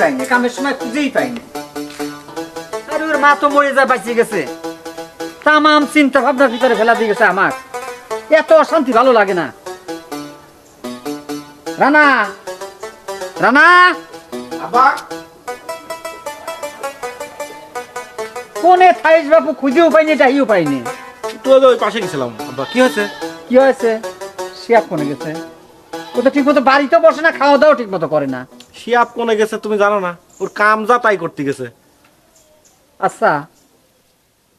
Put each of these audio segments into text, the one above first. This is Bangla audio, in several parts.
পাইনি, কামের সময় খুঁজেই পাইনি। আর ওর মা তো মরে যায়, বাঁচিয়ে গেছে। তামাম চিন্তা ভাবনার ভিতরে ফেলা দিয়ে গেছে আমার। এত অশান্তি ভালো লাগে না। রানা, রানা, আব্বা কোনে থাইস বাপু, খুঁজেও পাইনি, যাইও পাইনি। তুই ওই পাশে গেছিলাম। আব্বা কি হয়েছে? কি হয়েছে? শিয়াব কোনে গেছে? ও তো ঠিক মতো বাড়িতে বসে না, খাওয়া দাওয়া ঠিক মতো করে না। শিয়াব কোনে গেছে তুমি জানো না? ওর কাম যা তাই করতে গেছে। আচ্ছা,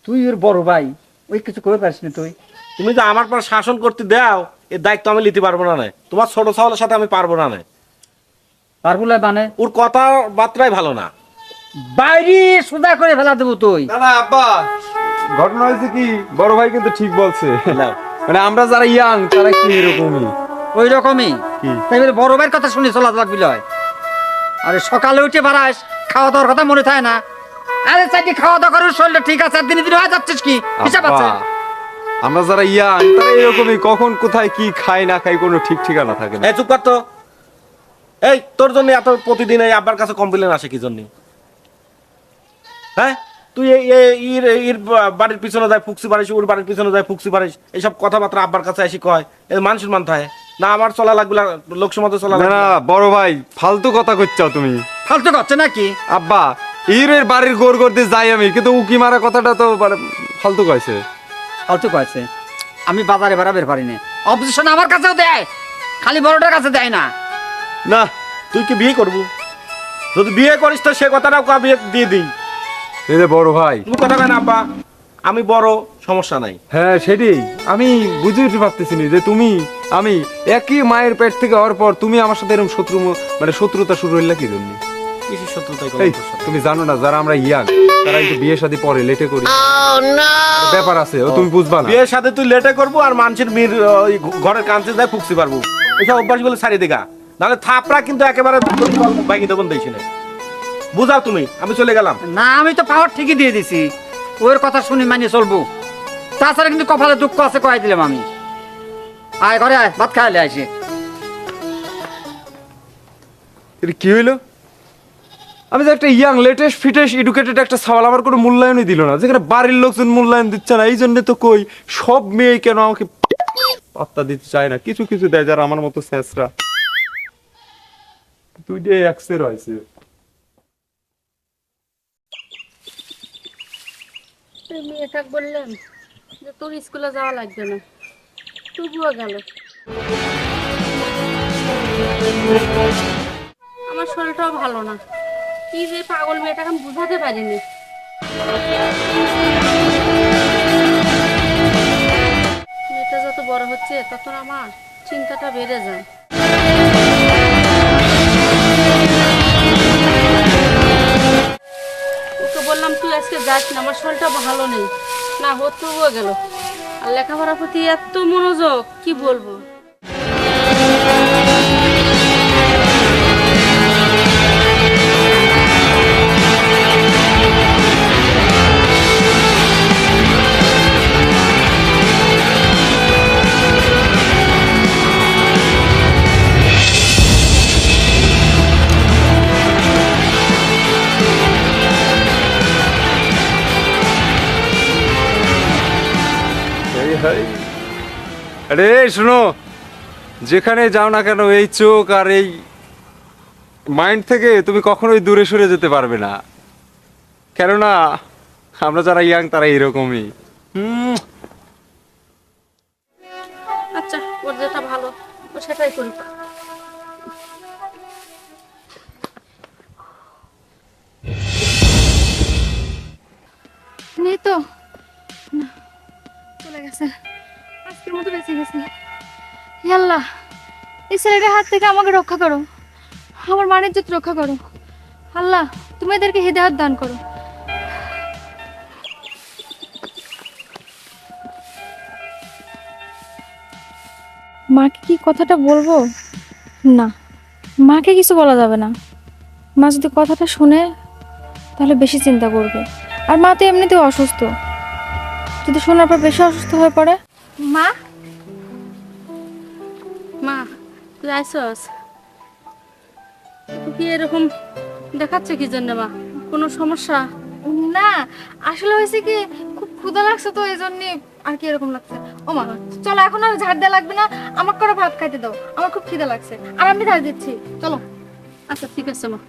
তুই ওর বড় ভাই, ওই কিছু করে পারিস না তুই? তুমি যে আমার পর শাসন করতে দাও, এর দায়িত্ব আমি নিতে পারবো না। তোমার ছোট ছাওয়ালের সাথে আমি পারবো না। পারবুলা মানে? ওর কথা বার্তাই ভালো না। বাইরে সোজা করে ফেলা দেবো তুই। না না আব্বা, ঘটনা হয়েছে কি, বড় ভাই কিন্তু ঠিক বলছে। নাও। মানে আমরা যারা ইয়াং তারা কি এরকমই। ওই রকমই। কি? তাই বলে বড় ভাইয়ের কথা শুনে চলা লাগবি লয়। আরে সকালে উঠে বাড়াস, খাওয়া দাওয়ার কথা মনে থাকে না? আরে চাইটি খাওয়া দাওয়া করার শরীরটা ঠিক আছে, আর দিনে দিনে হয়ে যাচ্ছিস কি হিসাব আছে? আব্বা, আমরা যারা ইয়াং তারা এরকমই, কখন কোথায় কি খাই না খাই কোনো ঠিক ঠিকানা থাকে না। এই চুপ কর তো। এই তোর জন্য এত প্রতিদিন এই আব্বার কাছে কমপ্লেন আসে কি জন্য? হ্যাঁ, তুই এর বাড়ির পিছনে যায় ফুকসি বাড়িস, ওর বাড়ির পিছনে যায় ফুকসি বাড়িস, এইসব কথাবার্তা আব্বার কাছে এসে কয়। এই মানুষের মান থাকে না? আমার চলা লাগবে, লোক সমাজে চলা না লাগবে না বড় ভাই, ফালতু কথা করছো তুমি। ফালতু করছে নাকি? আব্বা, ইরের বাড়ির গোর করতে যাই আমি, কিন্তু উকি মারা কথাটা তো মানে ফালতু কইছে। ফালতু কয়েছে? আমি বাজারে বেড়াবের পারি না, অবজেকশন আমার কাছেও দেয়, খালি বড়টার কাছে দেয় না। না। তুই কি বিয়ে করবো? যদি বিয়ে করিস তো সে কথাটাও বিয়ে দিয়ে দিই। এই যে বড় ভাই, তুমি কথা কেন আব্বা? আমি বড়, সমস্যা নাই। হ্যাঁ সেটাই আমি বুঝে উঠতে পারতেছি না যে তুমি আমি একই মায়ের পেট থেকে হওয়ার পর তুমি আমার সাথে এরকম মানে শত্রুতা শুরু হইলা কি জন্য? কিসের শত্রুতাই এই করবো? তুমি জানো না, যারা আমরা ইয়াং তারা একটু বিয়ে শাদী পরে লেটে করি, ব্যাপার আছে, ও তুমি বুঝবা না। বিয়ের সাথে তুই লেটে করবো আর মানুষের মেয়ের ওই ঘরের কাঁচে যায় ফুকতে পারবো, এইসব অভ্যাস গুলো ছাড়িয়ে দেখা, নাহলে থাপড়া কিন্তু একেবারে ভাঙি দেবন দিয়েছি না। বুঝাও তুমি, আমি চলে গেলাম। না, আমি তো পাওয়ার ঠিকই দিয়ে দিছি, ওর কথা শুনি মানিয়ে চলবো। তাছাড়া কিন্তু কপালে দুঃখ আছে, কয়াই দিলাম আমি। আয় ঘরে আয়, ভাত খাইলে আসি। এটা কি হইলো? আমি যে একটা ইয়াং লেটেস্ট ফিটেস্ট এডুকেটেড একটা সওয়াল, আমার কোনো মূল্যায়নই দিল না, যেখানে বাড়ির লোকজন মূল্যায়ন দিচ্ছে না। এই জন্য তো কই সব মেয়ে কেন আমাকে পাত্তা দিতে চায় না, কিছু কিছু দেয় যারা আমার মতো স্যাঁচরা। দুইটাই একসের হয়েছে। মেয়েটা বললাম যে তোর স্কুলে যাওয়া লাগবে না, তবুও গেল। আমার শরীরটাও ভালো না, কি যে পাগল মেয়েটাকে আমি বুঝাতে পারিনি। মেয়েটা যত বড় হচ্ছে তত আমার চিন্তাটা বেড়ে যায়। ওকে বললাম তুই আজকে যাস না, আমার শরীরটা ভালো নেই। না হতেও গেল। আর লেখাপড়ার প্রতি এত মনোযোগ, কি বলবো। আরে শোনো, যেখানে যাও না কেন এই চোখ আর এই মাইন্ড থেকে তুমি কখনোই দূরে সরে যেতে পারবে না, কেননা আমরা যারা ইয়াং তারা এরকমই। আচ্ছা, ওর যেটা ভালো ও সেটাই করুক। নেই তো, না, চলে গেছে, আজকের মতো বেঁচে গেছে। আল্লাহ, এই ছেলেটার হাত থেকে আমাকে রক্ষা করো, আমার মানের ইজ্জত রক্ষা করো। আল্লাহ, তুমি এদেরকে হিদায়াত দান করো। মাকে কি কথাটা বলবো? না, মাকে কিছু বলা যাবে না। মা যদি কথাটা শুনে তাহলে বেশি চিন্তা করবে, আর মা তো এমনিতেও অসুস্থ, যদি শোনার পর বেশি অসুস্থ হয়ে পড়ে। মা, মা তুই আইসস? তুই কি এরকম দেখাচ্ছে কি জন্য মা? কোনো সমস্যা? না আসলে হয়েছে কি, খুব ক্ষুধা লাগছে তো এই জন্য আর কি এরকম লাগছে। ও মা, চলো এখন আর ঝাড় দেওয়া লাগবে না, আমার করে ভাত খাইতে দাও, আমার খুব খিদা লাগছে, আর আমি ঝাড় দিচ্ছি, চলো। আচ্ছা ঠিক আছে মা।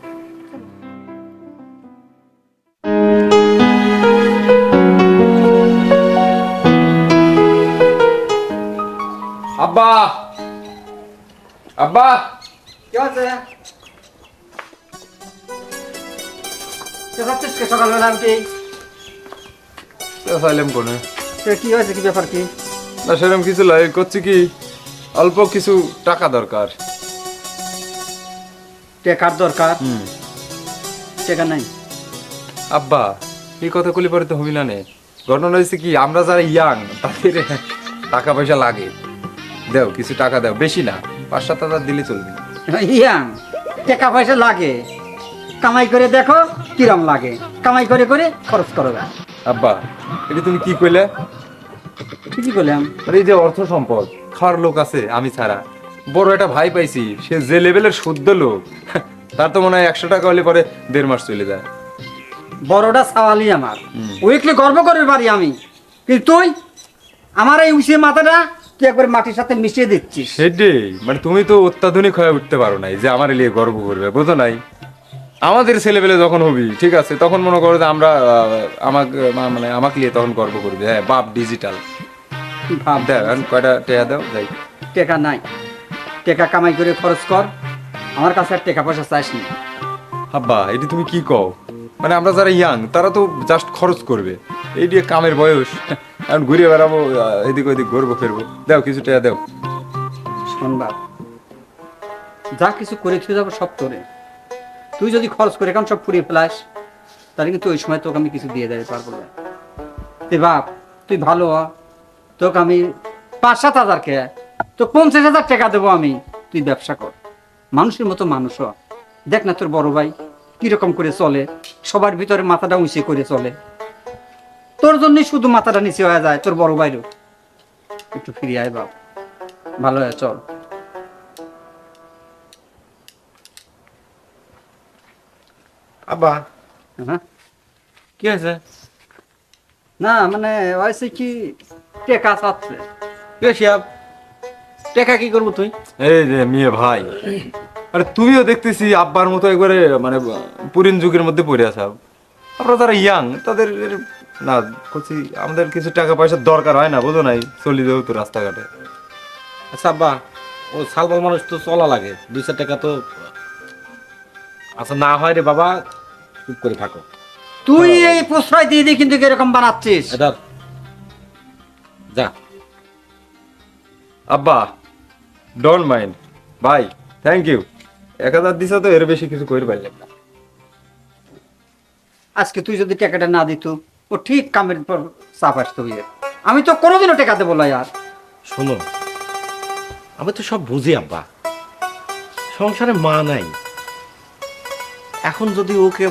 আব্বা, আব্বা, কি আছে? যাচ্ছিস কে সকালবেলা? আমি চাইলাম কোনে কি হয়েছে, কি ব্যাপার কি? না সেরকম কিছু লাই করছি কি, অল্প কিছু টাকা দরকার। টাকার দরকার? টাকা নাই। আব্বা এই কথা কলি পরে তো হবি না নে। ঘটনা হয়েছে কি, আমরা যারা ইয়াং তাদের টাকা পয়সা লাগে। দাও কিছু টাকা দাও, বেশি না, 5-7 হাজার দিলে চলবে। ইয়াং টাকা পয়সা লাগে, কামাই করে দেখো কিরম লাগে, কামাই করে করে খরচ করো গা। আব্বা এটা তুমি কি কইলে? ঠিকই বললাম। আরে এই যে অর্থ সম্পদ, খাওয়ার লোক আছে আমি ছাড়া, বড় একটা ভাই পাইছি, সে যে লেভেলের শুদ্ধ লোক, তার তো মনে হয় 100 টাকা হলে পরে 1.5 মাস চলে যায়। বড়টা সাওয়ালি আমার, উইকলি গর্ব করে পারি আমি, কিন্তু তুই আমার এই উচিয়ে মাথাটা তুই একবার মাটির সাথে মিশিয়ে দিচ্ছিস। সেটাই, মানে তুমি তো অত্যাধুনিক হয়ে উঠতে পারো নাই যে আমার লিয়ে গর্ব করবে, বুঝো নাই? আমাদের ছেলেবেলে যখন হবি ঠিক আছে, তখন মনে করো যে আমরা মানে আমাকে নিয়ে তখন গর্ব করবে। হ্যাঁ বাপ ডিজিটাল ভাব দাও, এখন কয়টা টেয়া দাও যাই। টাকা নাই, টাকা কামাই করে খরচ কর, আমার কাছে আর টাকা পয়সা চাইস নি। হাব্বা এটি তুমি কি কও? মানে আমরা যারা ইয়াং তারা তো জাস্ট খরচ করবে, এই দিয়ে কামের বয়স, এখন ঘুরে বেড়াবো এদিক ওইদিক ঘুরবো ফিরবো। দাও কিছু টেয়া দাও। শোন বাপ, যা কিছু করে তুই যাবো সব তোরে, তুই যদি খরচ করে এখন সব ফুরিয়ে ফেলাস, তাহলে কিন্তু ওই সময় তোকে আমি কিছু দিয়ে দিতে পারবো না। তুই বাপ, তুই ভালো হ, তোকে আমি 5-7 হাজার কে তো 50,000 টাকা দেবো আমি, তুই ব্যবসা কর, মানুষের মতো মানুষ হ। দেখ না তোর বড় ভাই কিরকম করে চলে, সবার ভিতরে মাথাটা উঁচে করে চলে, তোর জন্যই শুধু মাথাটা নিচে হয়ে যায়, তোর বড় ভাইরও। একটু ফিরে আয় বাপ, ভালো হয়, চল। আব্বা হ্যাঁ কি হয়েছে? না মানে হয়েছে কি, টেকা চাচ্ছে। কি হয়েছে আব? টাকা কি করবো তুই? এই রে মেয়ে ভাই, আরে তুমিও দেখতেছি আব্বার মতো একবারে মানে পুরিন যুগের মধ্যে পড়ে আছো। আমরা যারা ইয়াং তাদের না করছি, আমাদের কিছু টাকা পয়সার দরকার হয় না, বুঝো নাই? চলি যাও তো রাস্তাঘাটে। আচ্ছা আব্বা, ও সালবাল মানুষ তো চলা লাগে, 2-4 টাকা তো আচ্ছা না হয় রে বাবা, চুপ করে থাকো। তুই এই প্রশ্রয় দিয়ে দিয়ে কিন্তু এরকম বানাচ্ছিস। এটা যা। আব্বা ডোন্ট মাইন্ড ভাই, থ্যাংক ইউ। 1000 দিছো তো, এর বেশি কিছু কইর পারলাম না। আজকে তুই যদি টাকাটা না দিত, ও ঠিক কামের পর চাপ আসতো। আমি তো কোনোদিনও টাকা দেবো না। আর শোনো, আমি তো সব বুঝি আব্বা, সংসারে মা নাই, এখন যদি ওকে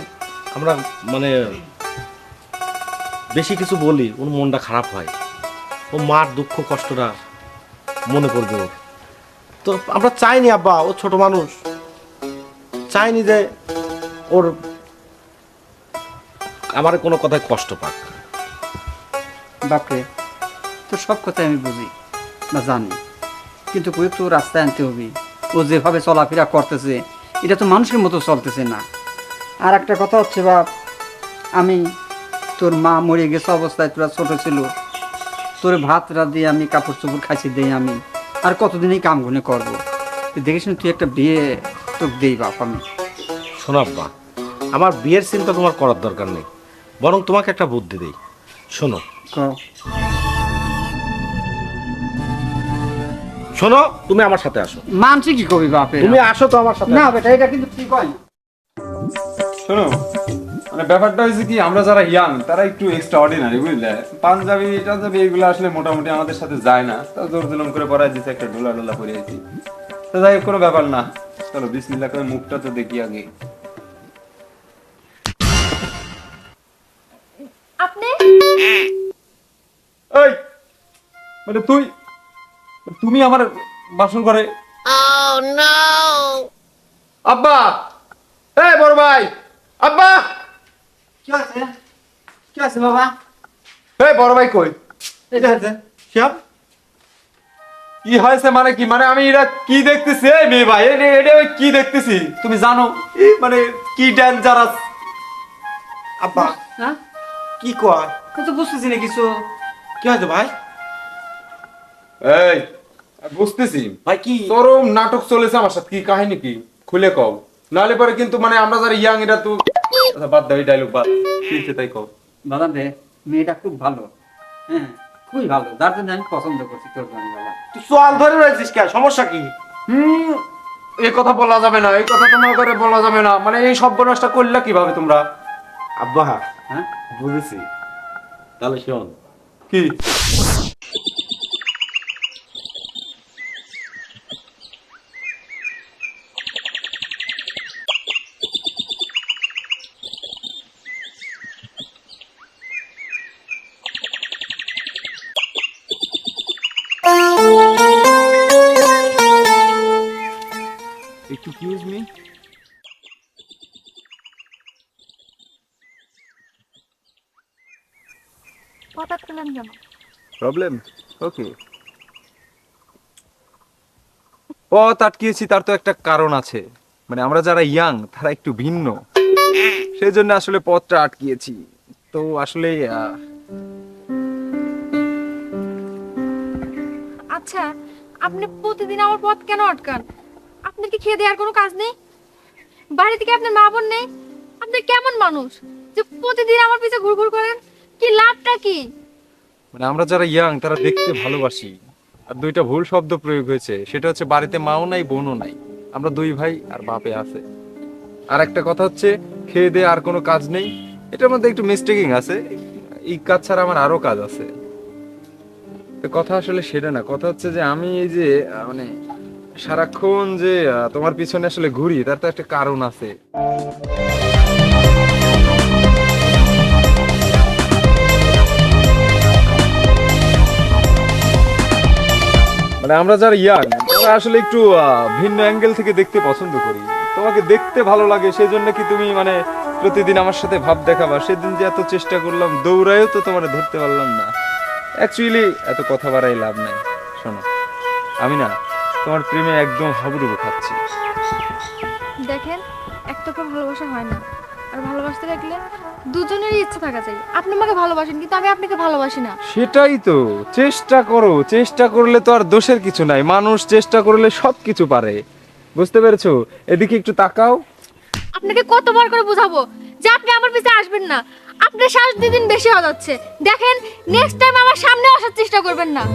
আমরা মানে বেশি কিছু বলি ওর মনটা খারাপ হয়, ও মার দুঃখ কষ্টটা মনে পড়বে ওর। তো আমরা চাইনি আব্বা, ও ছোট মানুষ, চাইনি যে ওর আমার কোনো কথায় কষ্ট পাক। বাপরে, তোর সব কথা আমি বুঝি না জানি, কিন্তু কই তো রাস্তায় আনতে হবে। ও যেভাবে চলাফেরা করতেছে এটা তো মানুষের মতো চলতেছে না। আর একটা কথা হচ্ছে বাপ, আমি তোর মা মরে গেছে অবস্থায়, তোরা ছোট ছিল, তোর ভাত রাত দিয়ে আমি কাপড় চোপড় খাইছি দেই আমি, আর কতদিনই কাম গুনে করবো। তুই দেখিস না, তুই একটা বিয়ে তোকে দেই বাপ আমি। শোনো আব্বা, আমার বিয়ের চিন্তা তোমার করার দরকার নেই, বরং তোমাকে একটা বুদ্ধি দেই। শোনো কও। শোনো, তুমি আমার সাথে আসো। মানছি কি কবি বাপে, তুমি আসো তো আমার সাথে। না বেটা, এটা কিন্তু ঠিক হয় না। শোনো, মানে ব্যাপারটা হয়েছে কি, আমরা যারা ইয়াং তারা একটু এক্সট্রা অর্ডিনারি, বুঝলে? পাঞ্জাবি টাঞ্জাবি এগুলো আসলে মোটামুটি আমাদের সাথে যায় না, তা জোর জুলুম করে পড়াই দিচ্ছে, একটা ঢোলা ঢোলা পরিয়েছি। তো যাই হোক, কোনো ব্যাপার না, চলো বিসমিল্লাহ করে মুখটা তো দেখি আগে। আপনি এই মানে তুমি আমার বাসন করে। আব্বা, এই বড় ভাই, আব্বা কি আছে কি আছে বাবা? এই বড় ভাই কই? এই যে শিহাব কি হয়েছে মানে কি মানে আমি এটা কি দেখতেছি এই মেয়ে ভাই এটা আমি কি দেখতেছি তুমি জানো এই মানে কি ডেঞ্জারাস আব্বা হ্যাঁ কি কয় কিন্তু বুঝতেছি না কিছু। কি হয়েছে ভাই এই আমি বুঝতেছি ভাই কি চরম নাটক চলেছে আমার সাথে কি কাহিনী কি খুলে কও নাহলে পরে কিন্তু মানে আমরা যারা ইয়াং এটা তো আচ্ছা বাদ দাও এই ডায়লগ বাদ কি হচ্ছে তাই কও বাবা রে মেয়েটা খুব ভালো, হ্যাঁ খুবই ভালো, যার জন্য আমি পছন্দ করছি তোর জন্য বাবা। তুই সোয়াল ধরে রয়েছিস কেন সমস্যা কি এই কথা বলা যাবে না এই কথা তোমার করে বলা যাবে না মানে এই সর্বনাশটা করলা কিভাবে তোমরা আব্বা হ্যাঁ বুঝেছি তাহলে শোন কি Excuse me. হঠাৎ পেলেন কেন? প্রবলেম ওকে পথ আটকিয়েছি তার তো একটা কারণ আছে মানে আমরা যারা ইয়াং তারা একটু ভিন্ন সেই জন্য আসলে পথটা আটকিয়েছি তো আসলে আচ্ছা, আপনি প্রতিদিন আমার পথ কেন আটকান? আপনার কি খেয়ে দেওয়ার কোনো কাজ নেই? বাড়ি থেকে আপনার মা বোন নেই? আপনি কেমন মানুষ যে প্রতিদিন আমার পিছে ঘুরঘুর করেন? কি লাভটা কি? মানে আমরা যারা ইয়াং তারা দেখতে ভালোবাসি আর দুইটা ভুল শব্দ প্রয়োগ হয়েছে সেটা হচ্ছে বাড়িতে মাও নাই বোনও নাই আমরা দুই ভাই আর বাপে আছে আর একটা কথা হচ্ছে খেয়ে দিয়ে আর কোনো কাজ নেই এটার মধ্যে একটু মিস্টেকিং আছে এই কাজ ছাড়া আমার আরো কাজ আছে তো কথা আসলে সেটা না কথা হচ্ছে যে আমি এই যে মানে সারাক্ষণ যে তোমার পিছনে আসলে ঘুরি তার তো একটা কারণ আছে মানে আমরা যারা ইয়াং আমরা আসলে একটু ভিন্ন অ্যাঙ্গেল থেকে দেখতে পছন্দ করি তোমাকে দেখতে ভালো লাগে সেই জন্য কি তুমি মানে প্রতিদিন আমার সাথে ভাব দেখাবা সেদিন যে এত চেষ্টা করলাম দৌড়ায়ও তো তোমার ধরতে পারলাম না অ্যাকচুয়ালি এত কথা বাড়াই লাভ নাই শোনো আমি না তোমার প্রেমে একদম হাবুডুবু খাচ্ছি দেখেন, একটাকে ভালোবাসা হয় না। আর ভালোবাসতে লাগলে দুজনেরই ইচ্ছা থাকা চাই। আপনি আমাকে ভালোবাসেন কিন্তু আমি আপনাকে ভালোবাসি না। সেটাই তো চেষ্টা করো চেষ্টা করলে তো আর দোষের কিছু নাই মানুষ চেষ্টা করলে সব কিছু পারে বুঝতে পেরেছো এদিকে একটু তাকাও আপনাকে কতবার করে বোঝাবো যে আপনি আমার পিছে আসবেন না? আপনার শ্বাস দিন বেশি হয়ে যাচ্ছে। দেখেন, নেক্সট টাইম আমার সামনে আসার চেষ্টা করবেন না।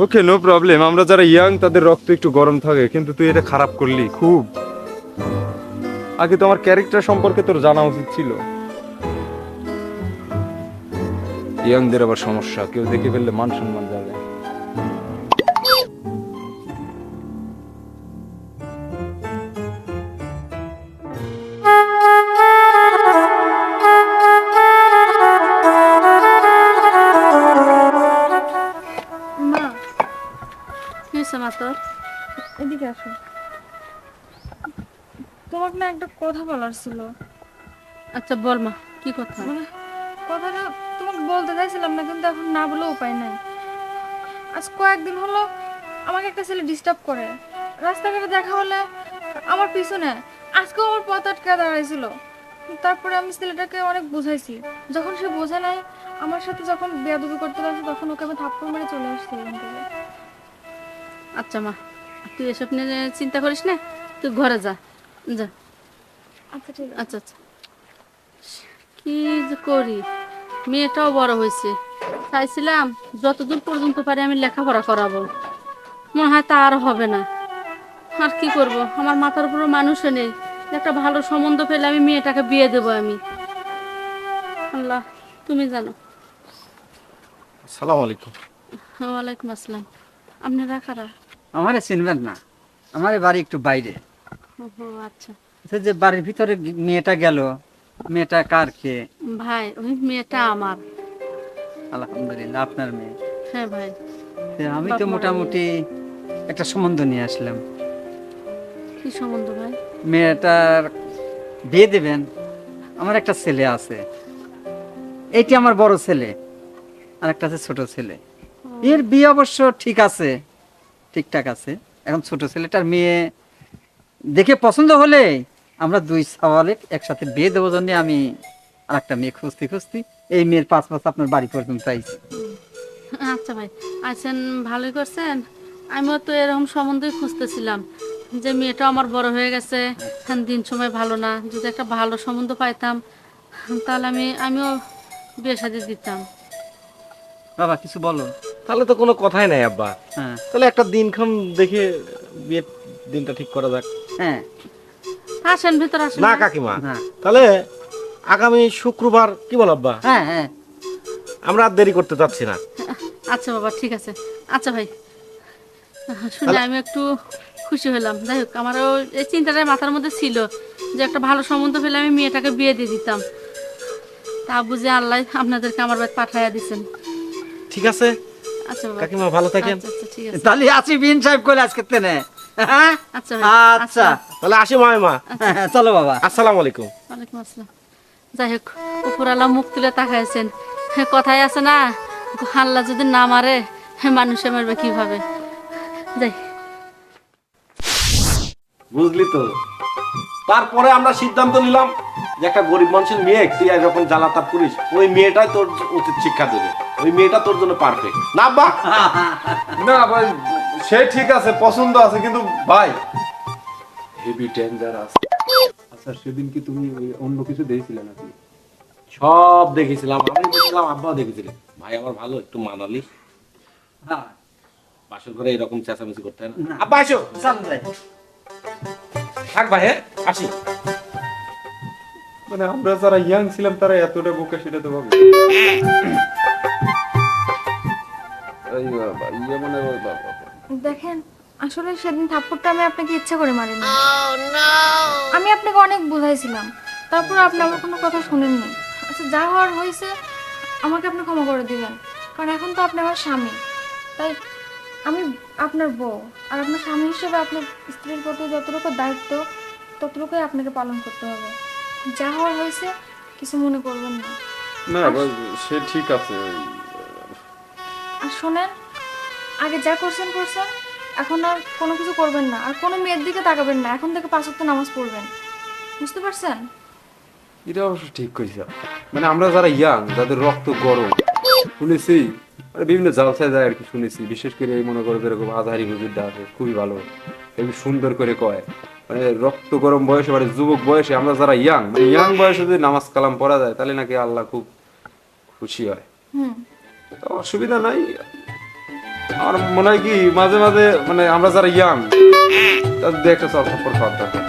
ওকে নো প্রবলেম আমরা যারা ইয়াং তাদের রক্ত একটু গরম থাকে কিন্তু তুই এটা খারাপ করলি খুব আগে তো আমার ক্যারেক্টার সম্পর্কে তোর জানা উচিত ছিল ইয়াংদের আবার সমস্যা কেউ দেখে ফেললে মান সম্মান যাবে মা, কি হয়েছে মা তোর? এদিকে আসো। তোমাকে না একটা কথা বলার ছিল। আচ্ছা বল মা, কি কথা? মানে কথাটা তোমাকে বলতে চাইছিলাম না কিন্তু এখন না বলে উপায় নাই। আজ কয়েকদিন হলো আমাকে একটা ছেলে ডিস্টার্ব করে। রাস্তাঘাটে দেখা হলে আমার পিছনে আজকেও আমার পথ আটকে দাঁড়াইছিল। তারপরে আমি ছেলেটাকে অনেক বুঝাইছি। যখন সে বোঝে নাই, আমার সাথে যখন বেয়াদবি করতে লাগছে তখন ওকে আমি থাপ্পড় মেরে চলে আসছি এখান থেকে। আচ্ছা মা, তুই এসব নিয়ে চিন্তা করিস না, তুই ঘরে যা যা। আচ্ছা ঠিক আছে। আচ্ছা আচ্ছা, কি যে করি, মেয়েটাও বড় হয়েছে, চাইছিলাম যতদূর পর্যন্ত পারি আমি লেখাপড়া করাবো, মনে হয় তা আর হবে না। আর কি করব, আমার মাথার উপরে মানুষও নেই, একটা ভালো সম্বন্ধ পেলে আমি মেয়েটাকে বিয়ে দেবো আমি। আল্লাহ তুমি জানো। আসসালামু আলাইকুম ওয়ালাইকুম আসসালাম। আপনারা কারা? আমারে চিনবেন না, আমার বাড়ি একটু বাইরে। ও আচ্ছা। আচ্ছা, যে বাড়ির ভিতরে মেয়েটা গেল, মেয়েটা কার কে? ভাই ওই মেয়েটা আমার। আলহামদুলিল্লাহ, আপনার মেয়ে। হ্যাঁ ভাই। তা আমি তো বাপ মার মোটামুটি একটা সম্বন্ধ নিয়ে আসলাম। কি সম্বন্ধ ভাই? মেয়েটার বিয়ে দেবেন। আমার একটা ছেলে আছে, এইটি আমার বড় ছেলে, আর একটা আছে ছোট ছেলে। এর বিয়ে অবশ্য ঠিক আছে, ঠিকঠাক আছে। এখন ছোট ছেলেটার মেয়ে দেখে পছন্দ হলে আমরা দুই সওয়ালে একসাথে বিয়ে দেবো জন্য আমি আর একটা মেয়ে খুঁজতে খুঁজতে এই মেয়ের 5 মাস আপনার বাড়ি পর্যন্ত আইছি। আচ্ছা ভাই, আছেন, ভালোই করছেন। আমিও তো এরকম সম্বন্ধই খুঁজতেছিলাম, যে মেয়েটা আমার বড় হয়ে গেছে, দিন সময় ভালো না, যদি একটা ভালো সম্বন্ধ পাইতাম তাহলে আমিও বিয়ে শাদী দিতাম। বাবা কিছু বলো। তাহলে তো কোনো কথাই নাই আব্বা। হ্যাঁ তাহলে একটা দিনক্ষণ দেখে বিয়ের দিনটা ঠিক করা যাক। হ্যাঁ আসেন, ভিতর আসেন। না ভাই। কাকিমা, হ্যাঁ তাহলে আগামী শুক্রবার কি বল আব্বা? হ্যাঁ হ্যাঁ আমরা আর দেরি করতে চাচ্ছি না। আচ্ছা বাবা, ঠিক আছে। আচ্ছা ভাই, শুনে আমি একটু খুশি হলাম। যাই হোক, আমারও এই চিন্তাটা মাথার মধ্যে ছিল যে একটা ভালো সম্বন্ধ পেলে আমি মেয়েটাকে বিয়ে দিয়ে দিতাম। তা বুঝে আল্লাহ আপনাদেরকে আমার বাড়ি পাঠাইয়া দিচ্ছেন। ঠিক আছে আচ্ছা বাবা। কাকিমা, ভালো থাকেন। আচ্ছা আচ্ছা, ঠিক আছে। তাহলে আছি বিন সাহেব কইলে আজকে তেনে। হ্যাঁ আচ্ছা ভাই। আচ্ছা তাহলে আসি মামিমা। হ্যাঁ, চলো বাবা। আসসালামু আলাইকুম। ওয়ালাইকুম আসসালাম। যাই হোক, উপরালা মুখ তুলে তাকাইছেন। কথাই আছে না, আল্লাহ যদি না মারে মানুষে মারবে কিভাবে। যাই। বুঝলি তো, তারপরে আমরা সিদ্ধান্ত নিলাম যে একটা গরিব মানুষের মেয়ে তুই এরকম জ্বালাতার পুলিশ, ওই মেয়েটাই তোর উচিত শিক্ষা দেবে। ওই মেয়েটা তোর জন্য পারফেক্ট না বা? না ভাই, সে ঠিক আছে, পছন্দ আছে, কিন্তু ভাই হেভি ডেঞ্জারাস। আচ্ছা, সেদিন কি তুমি অন্য কিছু দেখছিলে নাকি? সব দেখেছিলাম, আমি দেখছিলাম, আব্বাও দেখেছিলেন। ভাই আমার ভালো একটু মানালি, হ্যাঁ বাসর করে এরকম চেঁচামেচি করতে হয় না। না। আব্বা আসো। চলো যাই। থাক ভাই, হ্যাঁ আসি। মানে আমরা যারা ইয়াং ছিলাম তারা এতটা বোকা, সেটা তো ভাবি। এই বাবা, ইয়ে মানে ওই বাবা। দেখেন, আসলে সেদিন থাপ্পড়টা আমি আপনাকে ইচ্ছা করে মারিনি। আমি আপনাকে অনেক বুঝাইছিলাম, তারপর আপনি আমার কোনো কথা শুনেননি। আচ্ছা, যা হওয়ার হয়েছে, আমাকে আপনি ক্ষমা করে দিবেন, কারণ এখন তো আপনি আমার স্বামী। তাই আমি আপনার বউ, আর আপনার স্বামী হিসেবে আপনার স্ত্রীর প্রতি যতটুকু দায়িত্ব ততটুকুই আপনাকে পালন করতে হবে। যা হওয়ার হয়েছে কিছু মনে করবেন না। না ভাই, সে ঠিক আছে। আর শোনেন, আগে যা করছেন, এখন আর কোনো কিছু করবেন না, আর কোনো মেয়ের দিকে তাকাবেন না। এখন থেকে 5 ওয়াক্ত নামাজ পড়বেন, বুঝতে পারছেন? এটা অবশ্য ঠিক কইছে। মানে আমরা যারা ইয়াং, যাদের রক্ত গরম, শুনেছি মানে বিভিন্ন জালসায় যায় আর কি, শুনেছি। বিশেষ করে এই মনে করো যেরকম আজহারি হুজুরটা আছে, খুবই ভালো, এগুলো সুন্দর করে কয়। মানে রক্ত গরম বয়সে, মানে যুবক বয়সে আমরা যারা ইয়াং, মানে ইয়াং বয়সে যদি নামাজ কালাম পড়া যায় তাহলে নাকি আল্লাহ খুব খুশি হয়। তো অসুবিধা নাই। আমার মনে হয় কি মাঝে মাঝে মানে আমরা যারা ইয়াং তাদের একটা চল খাওয়ার দরকার।